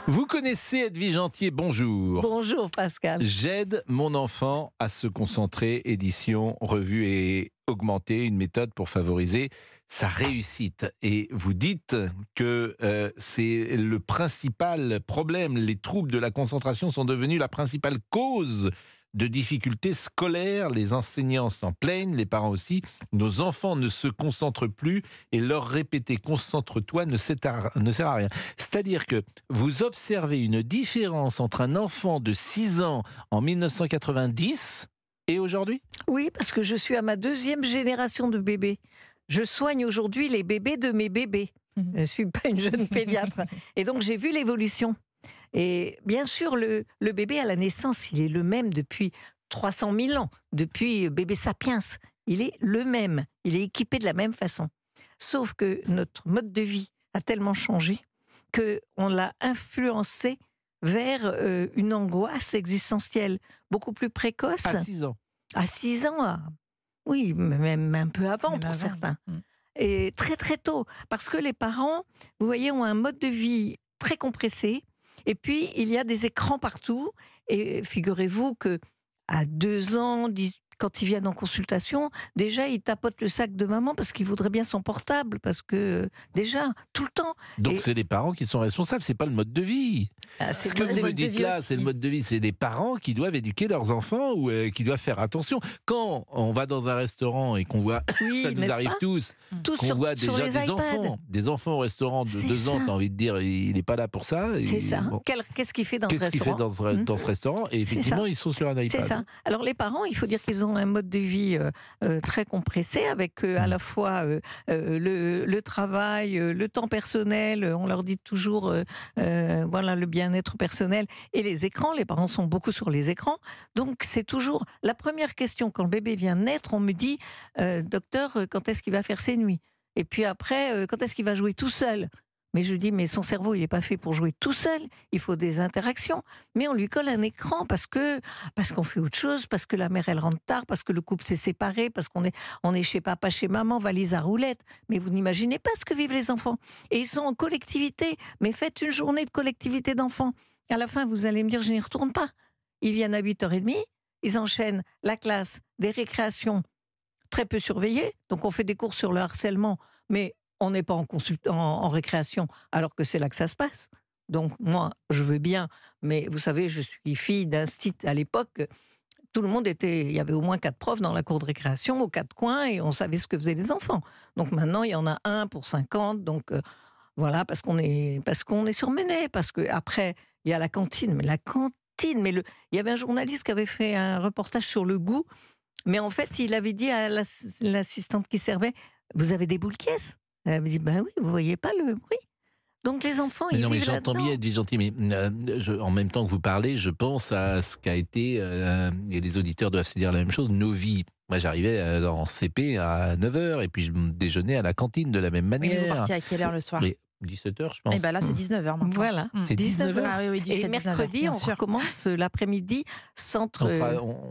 Vous connaissez Edwige Antier, bonjour. Bonjour Pascal. J'aide mon enfant à se concentrer, édition, revue et augmenter, une méthode pour favoriser sa réussite. Et vous dites que c'est le principal problème, les troubles de la concentration sont devenus la principale cause de difficultés scolaires. Les enseignants s'en plaignent, les parents aussi. Nos enfants ne se concentrent plus et leur répéter concentre-toi ne sert à rien. C'est-à-dire que vous observez une différence entre un enfant de 6 ans en 1990 et aujourd'hui ? Oui, parce que je suis à ma 2e génération de bébés. Je soigne aujourd'hui les bébés de mes bébés. Je ne suis pas une jeune pédiatre. Et donc j'ai vu l'évolution. Et bien sûr, le bébé à la naissance, il est le même depuis 300 000 ans, depuis bébé sapiens. Il est le même, il est équipé de la même façon. Sauf que notre mode de vie a tellement changé qu'on l'a influencé vers une angoisse existentielle beaucoup plus précoce. À 6 ans. À 6 ans, oui, même un peu avant pour certains. Et très très tôt, parce que les parents, vous voyez, ont un mode de vie très compressé. Et puis, il y a des écrans partout. Et figurez-vous que à 2 ans, quand ils viennent en consultation, déjà, ils tapotent le sac de maman parce qu'ils voudraient bien son portable. Parce que, déjà, tout le temps. Donc c'est les parents qui sont responsables, c'est pas le mode de vie. C'est Ce que vous me dites là, c'est le mode de vie, c'est les parents qui doivent éduquer leurs enfants ou qui doivent faire attention. Quand on va dans un restaurant et qu'on voit, ça nous arrive tous, qu'on voit déjà des enfants au restaurant de 2 ans, t'as envie de dire, il n'est pas là pour ça. C'est ça. Bon. Qu'est-ce qu'il fait dans ce restaurant ? Qu'est-ce qu'il fait dans ce restaurant ? Et effectivement, ils sont sur un iPad. C'est ça. Alors les parents, il faut dire qu'ils ont un mode de vie très compressé avec à la fois le travail, le temps personnel, on leur dit toujours voilà, le bien-être personnel et les écrans. Les parents sont beaucoup sur les écrans. Donc c'est toujours la première question quand le bébé vient naître, on me dit docteur, quand est-ce qu'il va faire ses nuits ? Et puis après, quand est-ce qu'il va jouer tout seul ? Mais je dis, mais son cerveau, il n'est pas fait pour jouer tout seul. Il faut des interactions. Mais on lui colle un écran parce qu'on fait autre chose, parce que la mère, elle rentre tard, parce que le couple s'est séparé, parce qu'on est chez papa, chez maman, valise à roulettes. Mais vous n'imaginez pas ce que vivent les enfants. Et ils sont en collectivité. Mais faites une journée de collectivité d'enfants. À la fin, vous allez me dire, je n'y retourne pas. Ils viennent à 8h30, ils enchaînent la classe, des récréations très peu surveillées. Donc on fait des cours sur le harcèlement, mais on n'est pas en récréation, alors que c'est là que ça se passe. Donc moi, je veux bien, mais vous savez, je suis fille d'instit à l'époque. Tout le monde il y avait au moins 4 profs dans la cour de récréation, aux 4 coins, et on savait ce que faisaient les enfants. Donc maintenant, il y en a un pour 50, donc voilà, parce qu'on est surmené, parce qu'après, il y a la cantine, mais la cantine, il y avait un journaliste qui avait fait un reportage sur le goût, mais en fait, il avait dit à l'assistante qui servait, vous avez des boules caisses ? Elle me dit, ben oui, vous voyez pas le bruit. Donc les enfants, ils vivent là-dedans. J'entends bien, Edwige Gentil, mais en même temps que vous parlez, je pense à ce qu'a été, et les auditeurs doivent se dire la même chose, nos vies. Moi, j'arrivais en CP à 9h, et puis je déjeunais à la cantine de la même manière. Et vous partiez à quelle heure le soir ? 17h, je pense. Et ben là, c'est 19h maintenant. Voilà. C'est 19h. Ah oui, et mercredi, on recommence l'après-midi, centre...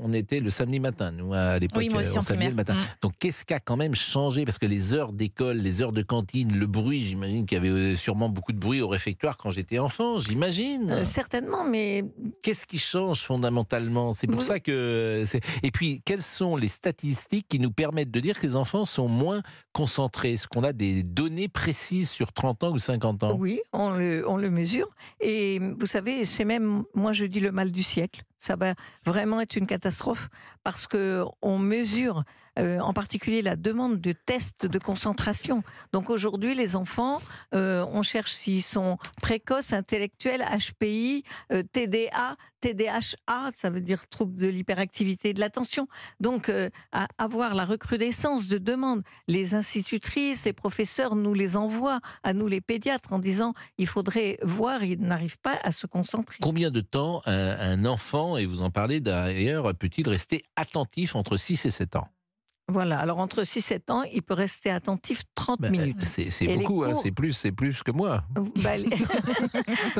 On était le samedi matin, nous, à l'époque, oui, moi aussi, on samedi le matin. Mmh. Donc, qu'est-ce qui a quand même changé ? Parce que les heures d'école, les heures de cantine, le bruit, j'imagine qu'il y avait sûrement beaucoup de bruit au réfectoire quand j'étais enfant, j'imagine. Certainement, mais... Qu'est-ce qui change fondamentalement ? C'est pour ça que... Et puis, quelles sont les statistiques qui nous permettent de dire que les enfants sont moins concentrés ? Est-ce qu'on a des données précises sur 30 ans ou 50 ans ? Oui, on le mesure. Et vous savez, c'est même, moi je dis le mal du siècle. Ça va vraiment être une catastrophe parce qu'on mesure en particulier la demande de tests de concentration. Donc aujourd'hui, les enfants, on cherche s'ils sont précoces, intellectuels, HPI, TDA, TDHA, ça veut dire trouble de l'hyperactivité et de l'attention. Donc à avoir la recrudescence de demandes, les institutrices, les professeurs nous les envoient, à nous les pédiatres, en disant il faudrait voir, ils n'arrivent pas à se concentrer. Combien de temps un enfant, et vous en parlez d'ailleurs, peut-il rester attentif entre 6 et 7 ans ? Voilà, alors entre 6 et 7 ans, il peut rester attentif 30 minutes. C'est Et les beaucoup, cours- c'est plus que moi. Bah, les-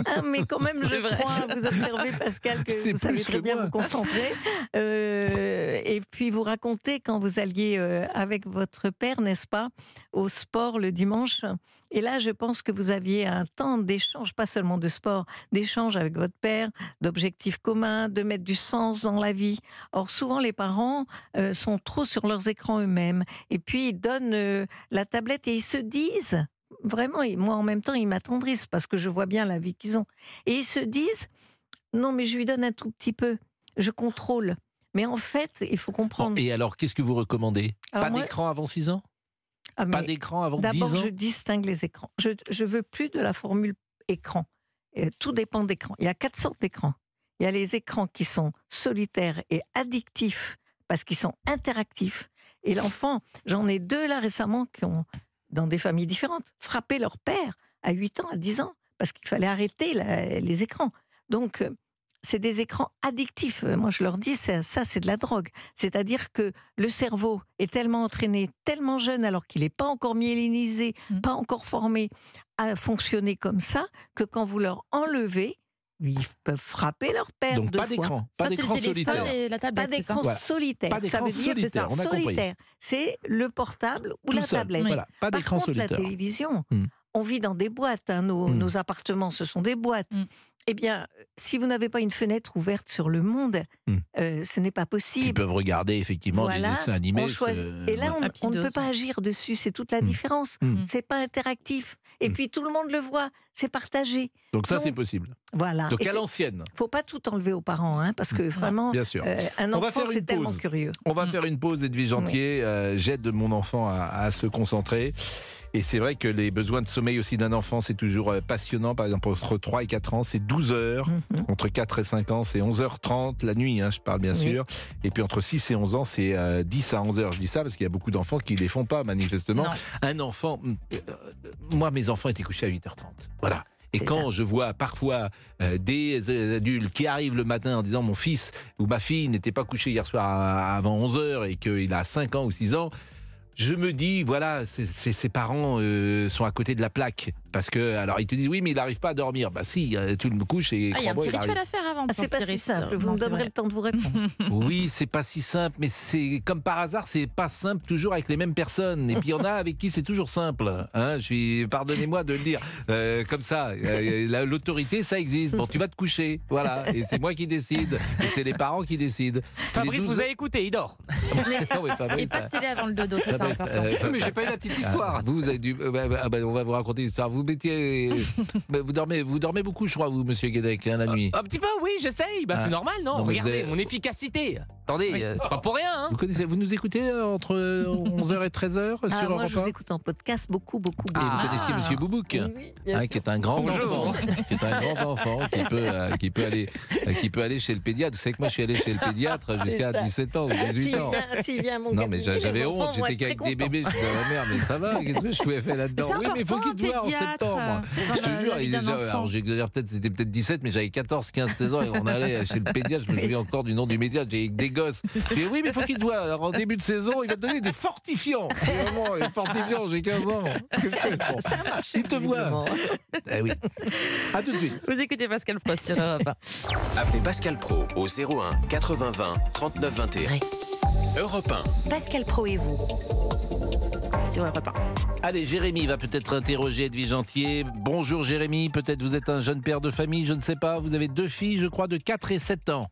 Ah, mais quand même, C'est je vrai. crois, vous observez, Pascal, que C'est vous savez plus très que bien moi. vous concentrer. Et puis vous racontez quand vous alliez avec votre père, n'est-ce pas, au sport le dimanche. Et là, je pense que vous aviez un temps d'échange, pas seulement de sport, d'échange avec votre père, d'objectifs communs, de mettre du sens dans la vie. Or, souvent, les parents sont trop sur leurs écrans eux-mêmes. Et puis, ils donnent la tablette et ils se disent, vraiment, moi en même temps, ils m'attendrissent parce que je vois bien la vie qu'ils ont. Et ils se disent, non, mais je lui donne un tout petit peu, je contrôle. Mais en fait, il faut Bon, comprendre. et alors, qu'est-ce que vous recommandez? Alors Pas moi- d'écran avant 6 ans? Ah, Pas mais d'écran avant 10 d'abord, ans? je distingue les écrans. Je veux plus de la formule écran. Tout dépend d'écran. Il y a 4 sortes d'écrans. Il y a les écrans qui sont solitaires et addictifs parce qu'ils sont interactifs. Et l'enfant, j'en ai 2 là récemment qui ont, dans des familles différentes, frappé leur père à 8 ans, à 10 ans, parce qu'il fallait arrêter les écrans. Donc, c'est des écrans addictifs. Moi, je leur dis, ça c'est de la drogue. C'est-à-dire que le cerveau est tellement entraîné, tellement jeune, alors qu'il n'est pas encore myélinisé, pas encore formé à fonctionner comme ça, que quand vous leur enlevez, ils peuvent frapper leur père Donc 2 pas fois. d'écran, Ça, pas c'est le d'écran téléphone solitaire. et la Pas tablette, c'est ça? d'écran Voilà. solitaire. Pas Ça d'écran veut dire solitaire, on a compris. solitaire. C'est le portable ou Tout la seul, tablette. voilà, pas Par d'écran contre, solitaire. la télévision, Hmm. on vit dans des boîtes. Hein, nos appartements, ce sont des boîtes. Eh bien, si vous n'avez pas une fenêtre ouverte sur le monde, ce n'est pas Ils possible. peuvent regarder effectivement Voilà, des dessins animés. on choisit. Et là, voilà. on ne peut pas agir dessus. C'est toute la différence. C'est pas interactif. Et puis tout le monde le voit. C'est partagé. Donc ça, Donc, c'est possible. Voilà. Donc Et à l'ancienne. faut pas tout enlever aux parents, hein, parce que vraiment, Bien sûr. un On va enfant, faire c'est une tellement pause. curieux. On va faire une pause, Edwige Jantier. J'aide mon enfant à se concentrer. Et c'est vrai que les besoins de sommeil aussi d'un enfant, c'est toujours passionnant. Par exemple, entre 3 et 4 ans, c'est 12 heures. Entre 4 et 5 ans, c'est 11h30 la nuit, hein, je parle bien sûr. Et puis entre 6 et 11 ans, c'est 10 à 11 heures. Je dis ça parce qu'il y a beaucoup d'enfants qui ne les font pas, manifestement. Non. Un enfant... moi, mes enfants étaient couchés à 8h30. Voilà. Et C'est quand ça. je vois parfois des adultes qui arrivent le matin en disant mon fils ou ma fille n'était pas couché hier soir avant 11h et qu'il a 5 ans ou 6 ans, je me dis, voilà, ses parents sont à côté de la plaque. Parce que, alors ils te disent, oui, mais il n'arrive pas à dormir. Bah si, tu le couches et Il y a un crois-moi, petit il arrive. rituel à faire avant. Ah, c'est pas si simple. Vous me donnerez le temps de vous répondre. Oui, c'est pas si simple, mais c'est comme par hasard, c'est pas simple toujours avec les mêmes personnes. Et puis il y en a avec qui c'est toujours simple. Hein, pardonnez-moi de le dire comme ça. L'autorité, ça existe. Bon, tu vas te coucher, voilà. Et c'est moi qui décide. Et c'est les parents qui décident. Fabrice, Les 12 vous avez écouté, il dort. Non, mais Fabrice, Et pas de télé avant le dodo, ça c'est Fabrice, important. Mais j'ai pas eu la petite histoire. Vous avez dû. On va vous raconter une histoire. Vous mettiez. Vous dormez beaucoup, je crois, vous, monsieur Guédec, hein, la nuit. Un petit peu, oui, j'essaye. Bah, Ah. c'est normal, non, Non, mais regardez, vous avez- mon efficacité. Attendez, c'est pas pour rien. Hein. Vous nous écoutez entre 11h et 13h sur Ah, moi, Europe je vous 1? écoute en podcast beaucoup. Et vous connaissiez Monsieur Boubouk, qui est un grand Bonjour. enfant, qui peut aller chez le pédiatre. Vous savez que moi je suis allé chez le pédiatre jusqu'à 17 ans ou 18 ans. S'il vient à mon Non mais cabinet, j'avais les enfants honte, vont j'étais être qu'avec très des contents. bébés, je disais à ma mère, mais ça va, qu'est-ce que je pouvais faire là-dedans? C'est Oui, mais il faut important, qu'il te voie en pédiatre, septembre. dans Je te la jure, vie d'un enfant. alors j'exagère peut-être, c'était peut-être 17, mais j'avais 14, 15, 16 ans et on allait chez le pédiatre, je me souviens encore du nom du pédiatre, j'ai des gosses. J'ai dit oui, mais il faut qu'il te voie. Alors en début de saison, il va te donner des fortifiants. Et vraiment, les fortifiants, j'ai 15 ans. Qu'est-ce que bon. Ça marche. Il te voit. Eh oui. À tout de suite. Vous écoutez Pascal Prost sur Europe 1. Appelez Pascal Pro au 01 80 20 39 21. Vrai. Europe 1. Pascal Pro et vous. Sur Europe 1. Allez, Jérémy va peut-être interroger Edwige Jantier. Bonjour Jérémy, peut-être vous êtes un jeune père de famille, je ne sais pas. Vous avez 2 filles, je crois, de 4 et 7 ans.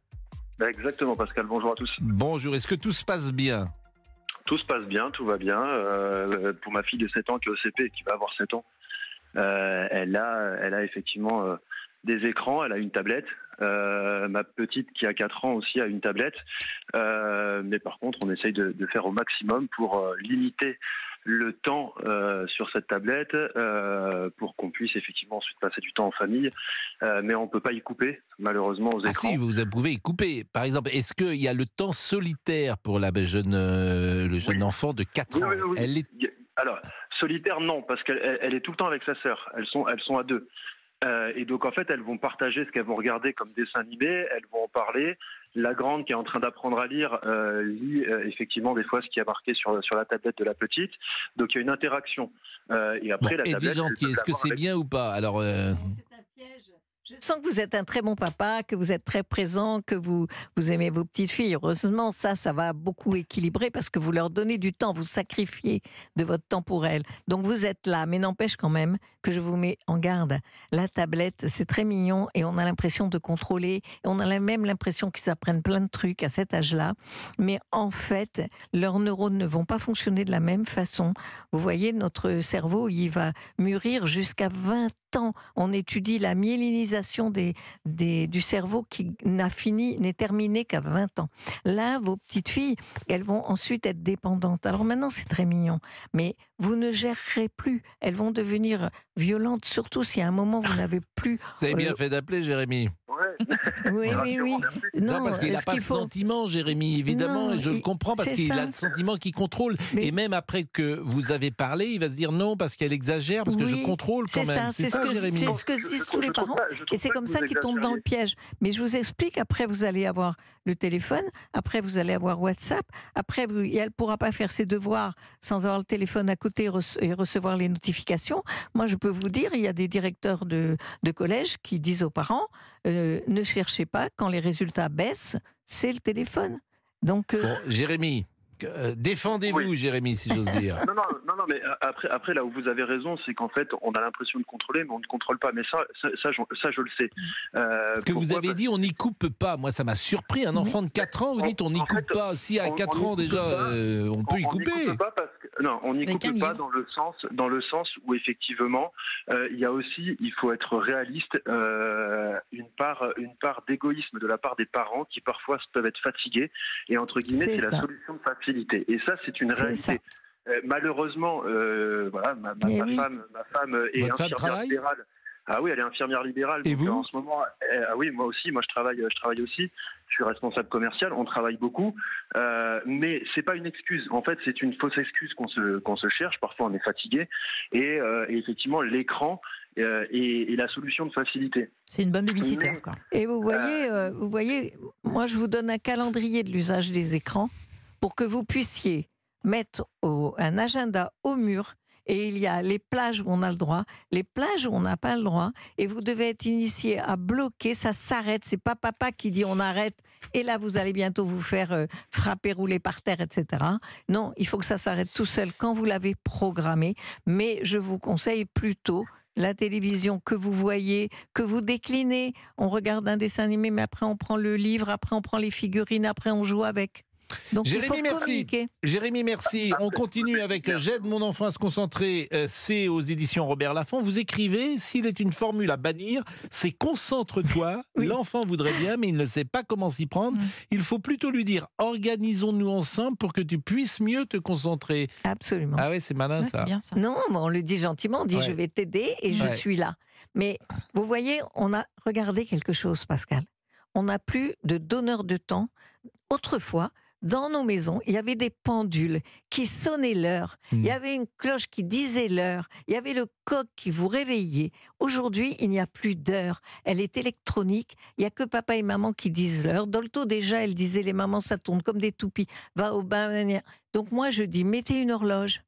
Exactement, Pascal. Bonjour à tous. Bonjour, est-ce que tout se passe bien? Tout se passe bien, tout va bien. Pour ma fille de 7 ans qui est au CP et qui va avoir 7 ans, elle a effectivement des écrans, elle a une tablette. Ma petite qui a 4 ans aussi a une tablette. Mais par contre, on essaye de faire au maximum pour limiter le temps sur cette tablette pour qu'on puisse effectivement ensuite passer du temps en famille. Mais on ne peut pas y couper, malheureusement, aux Ah écrans. si, vous pouvez y couper. Par exemple, est-ce qu'il y a le temps solitaire pour le jeune enfant de 4 ans? Oui. Elle est... Alors, solitaire, non, parce qu'elle est tout le temps avec sa sœur. Elles sont à 2. Et donc, en fait, elles vont partager ce qu'elles vont regarder comme dessin animé, elles vont en parler. La grande, qui est en train d'apprendre à lire, lit effectivement des fois ce qui est marqué sur la tablette de la petite. Donc, il y a une interaction. Et après, la Et tablette... dis gentil, est-ce que c'est bien ou pas? Alors, C'est un piège. Je sens que vous êtes un très bon papa, que vous êtes très présent, que vous aimez vos petites filles. Heureusement, ça va beaucoup équilibrer parce que vous leur donnez du temps, vous sacrifiez de votre temps pour elles. Donc vous êtes là, mais n'empêche quand même que je vous mets en garde. La tablette, c'est très mignon et on a l'impression de contrôler. Et on a même l'impression qu'ils apprennent plein de trucs à cet âge-là. Mais en fait, leurs neurones ne vont pas fonctionner de la même façon. Vous voyez, notre cerveau, il va mûrir jusqu'à 20 ans. On étudie la myélinisation du cerveau qui n'est terminée qu'à 20 ans. Là, vos petites filles, elles vont ensuite être dépendantes. Alors maintenant, c'est très mignon, mais vous ne gérerez plus. Elles vont devenir violentes, surtout si à un moment, vous n'avez plus... vous avez bien fait d'appeler, Jérémy. Ouais. Oui. Non, parce qu'il n'a pas de sentiment, Jérémy, évidemment, Non, et je le comprends, parce c'est qu'il ça. a le sentiment qu'il contrôle. Mais- Et même après que vous avez parlé, il va se dire non, parce qu'elle exagère, parce que je Oui, contrôle quand c'est même. ça, c'est Jérémy. ce que disent tous les parents. Je trouve Et c'est pas comme que ça vous qu'ils tombent dans le exagériez. piège. Mais je vous explique, après vous allez avoir le téléphone, après vous allez avoir WhatsApp, après et elle ne pourra pas faire ses devoirs sans avoir le téléphone à côté et recevoir les notifications. Moi, je peux vous dire, il y a des directeurs de collège qui disent aux parents, ne cherchez pas, quand les résultats baissent, c'est le téléphone. Donc, Bon, Jérémy, défendez-vous, Oui. Jérémy, si j'ose dire. Non, mais après, là où vous avez raison, c'est qu'en fait, on a l'impression de contrôler, mais on ne contrôle pas. Mais ça, je le sais. Parce que vous avez dit on n'y coupe pas. Moi, ça m'a surpris. Un enfant de 4 ans, vous dites on n'y En fait, coupe pas. Si à on 4 n'y ans coupe déjà, pas. on peut y On n'y couper. coupe pas non, on n'y Avec coupe un pas livre. dans le sens où effectivement, il y a aussi, il faut être réaliste, une part d'égoïsme de la part des parents qui parfois peuvent être fatigués et entre guillemets, C'est c'est la ça. solution de facilité. Et ça, c'est une C'est réalité. Malheureusement, voilà, ma oui. femme est Votre femme infirmière travaille libérale. Ah oui, elle est infirmière libérale. Et donc, vous en ce moment, ah oui, moi aussi, je travaille aussi. Je suis responsable commercial, on travaille beaucoup, mais c'est pas une excuse. En fait, c'est une fausse excuse qu'on se cherche. Parfois, on est fatigué, et effectivement, l'écran est la solution de facilité. C'est une bonne babysitter, quoi. Et vous voyez, moi je vous donne un calendrier de l'usage des écrans pour que vous puissiez mettre un agenda au mur. Et il y a les plages où on a le droit, les plages où on n'a pas le droit, et vous devez être initié à bloquer, ça s'arrête, c'est pas papa qui dit on arrête, et là vous allez bientôt vous faire frapper, rouler par terre, etc. Non, il faut que ça s'arrête tout seul quand vous l'avez programmé, mais je vous conseille plutôt la télévision que vous voyez, que vous déclinez, on regarde un dessin animé, mais après on prend le livre, après on prend les figurines, après on joue avec. Donc il faut Jérémy, merci. communiquer. Jérémy, merci. On continue avec J'aide mon enfant à se concentrer. C'est aux éditions Robert Laffont. Vous écrivez, s'il est une formule à bannir, c'est concentre-toi. Oui. L'enfant voudrait bien, mais il ne sait pas comment s'y prendre. Il faut plutôt lui dire, organisons-nous ensemble pour que tu puisses mieux te concentrer. Absolument. Ah ouais, c'est malin Ouais, ça. c'est bien ça. Non, mais on le dit gentiment, on dit Ouais. je vais t'aider et je Ouais. suis là. Mais vous voyez, on a regardé quelque chose, Pascal. On n'a plus de donneur de temps. Autrefois, dans nos maisons, il y avait des pendules qui sonnaient l'heure. Il y avait une cloche qui disait l'heure. Il y avait le coq qui vous réveillait. Aujourd'hui, il n'y a plus d'heure. Elle est électronique. Il n'y a que papa et maman qui disent l'heure. Dolto, déjà, elle disait les mamans, ça tourne comme des toupies. Va au bain. Donc moi, je dis, mettez une horloge.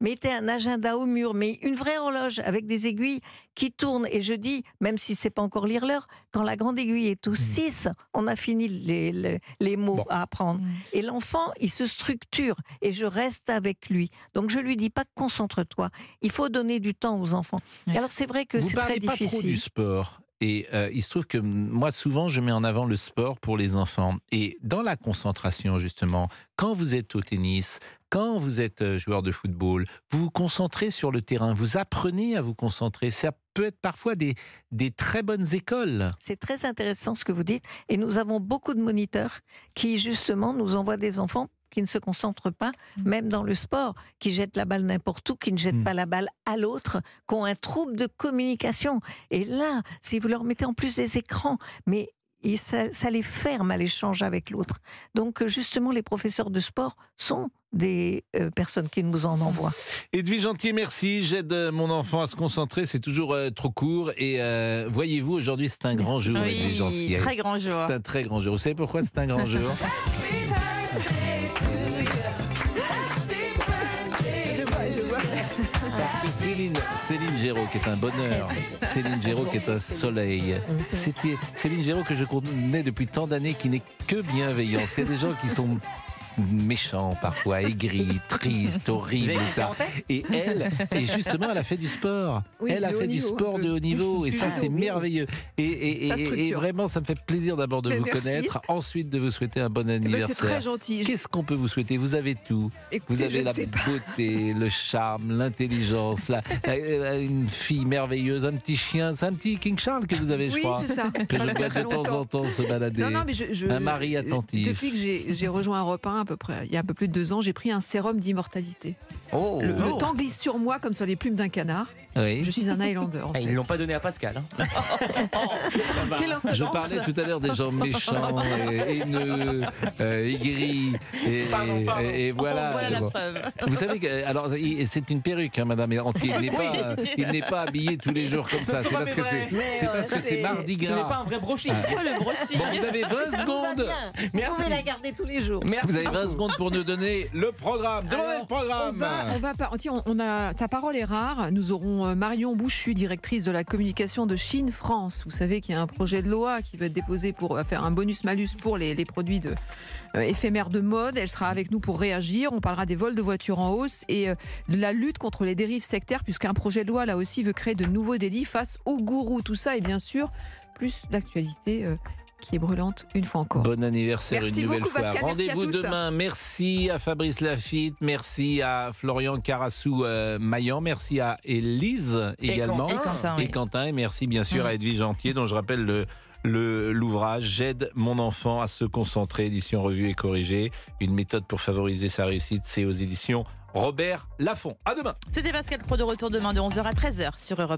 Mettez un agenda au mur, mais une vraie horloge avec des aiguilles qui tournent. Et je dis, même si c'est pas encore lire l'heure, quand la grande aiguille est au 6, on a fini les mots Bon. à apprendre. Et l'enfant, il se structure et je reste avec lui. Donc je lui dis pas concentre-toi. Il faut donner du temps aux enfants. Oui. Alors c'est vrai que Vous c'est très parlez pas trop du difficile. sport. Et il se trouve que moi, souvent, je mets en avant le sport pour les enfants. Et dans la concentration, justement, quand vous êtes au tennis, quand vous êtes joueur de football, vous vous concentrez sur le terrain, vous apprenez à vous concentrer. Ça peut être parfois des très bonnes écoles. C'est très intéressant ce que vous dites. Et nous avons beaucoup de moniteurs qui, justement, nous envoient des enfants qui ne se concentrent pas, même dans le sport, qui jettent la balle n'importe où, qui ne jettent pas la balle à l'autre, qui ont un trouble de communication. Et là, si vous leur mettez en plus des écrans, mais ça les ferme à l'échange avec l'autre. Donc, justement, les professeurs de sport sont des personnes qui nous en envoient. Edwige Gentil, merci. J'aide mon enfant à se concentrer. C'est toujours trop court. Et voyez-vous, aujourd'hui, c'est un grand jour, Edwige Gentil. Oui, très grand jour. C'est un très grand jour. Vous savez pourquoi c'est un grand jour? Parce que Céline Géraud, qui est un bonheur, Céline Géraud, qui est un soleil. C'était Céline Géraud que je connais depuis tant d'années, qui n'est que bienveillance. Il y a des gens qui sont méchants parfois, aigris, tristes, horribles. Et elle, justement, elle a fait du sport. Oui, Elle a de haut fait du niveau, sport un de peu. haut niveau. Et ça, c'est Oui. merveilleux. Ça Et structure. vraiment, ça me fait plaisir d'abord de Mais vous merci. connaître. Ensuite, de vous souhaiter un bon Eh ben, anniversaire. c'est très gentil. Qu'est-ce qu'on peut vous souhaiter? Vous avez tout. Écoutez, Vous avez je la ne sais pas. beauté, le charme, l'intelligence, une fille merveilleuse, un petit chien. C'est un petit King Charles que vous avez, je Oui, crois. c'est ça. Que Pas je depuis vois très de temps longtemps. en temps se balader. Non, mais Un mari attentif. Depuis que j'ai rejoint Europe 1 à peu près, il y a un peu plus de 2 ans, j'ai pris un sérum d'immortalité. Oh, Le temps glisse sur moi comme sur les plumes d'un canard. Oui. Je suis un Highlander. en Ah, fait. ils ne l'ont pas donné à Pascal. Hein. Quelle insolence. Je parlais tout à l'heure des gens méchants, et haineux, aigris, et voilà. Voilà la Bon. preuve. Vous savez que, alors, c'est une perruque, hein, Madame Entier. Il n'est pas habillé tous les jours comme ça. C'est parce que c'est Mardi Ce n'est pas Gras. un vrai brochet. Oh, le brochet. Bon, vous avez 20 Ça vous va secondes. bien. Vous Merci. pouvez la garder tous les jours. Vous avez 20 secondes pour nous donner le programme. Demandez Alors, le programme. on a, sa parole est rare. Nous aurons Marion Bouchu, directrice de la communication de Chine France. Vous savez qu'il y a un projet de loi qui va être déposé pour faire un bonus-malus pour les produits éphémères de mode. Elle sera avec nous pour réagir. On parlera des vols de voitures en hausse et de la lutte contre les dérives sectaires, puisqu'un projet de loi, là aussi, veut créer de nouveaux délits face aux gourous. Tout ça et bien sûr, plus d'actualité qui est brûlante une fois encore. Bon anniversaire Merci une nouvelle beaucoup, fois. Pascal. Merci à Rendez-vous tous. demain. Merci à Fabrice Lafitte, merci à Florian Carassou-Maillan, merci à Élise également. Et Quentin, oui. Et Quentin, et merci bien sûr à Edwige Gentil, dont je rappelle l'ouvrage J'aide mon enfant à se concentrer, édition revue et corrigée. Une méthode pour favoriser sa réussite, c'est aux éditions Robert Laffont. À demain. C'était Pascal Pro, de retour demain de 11h à 13h sur Europe 1.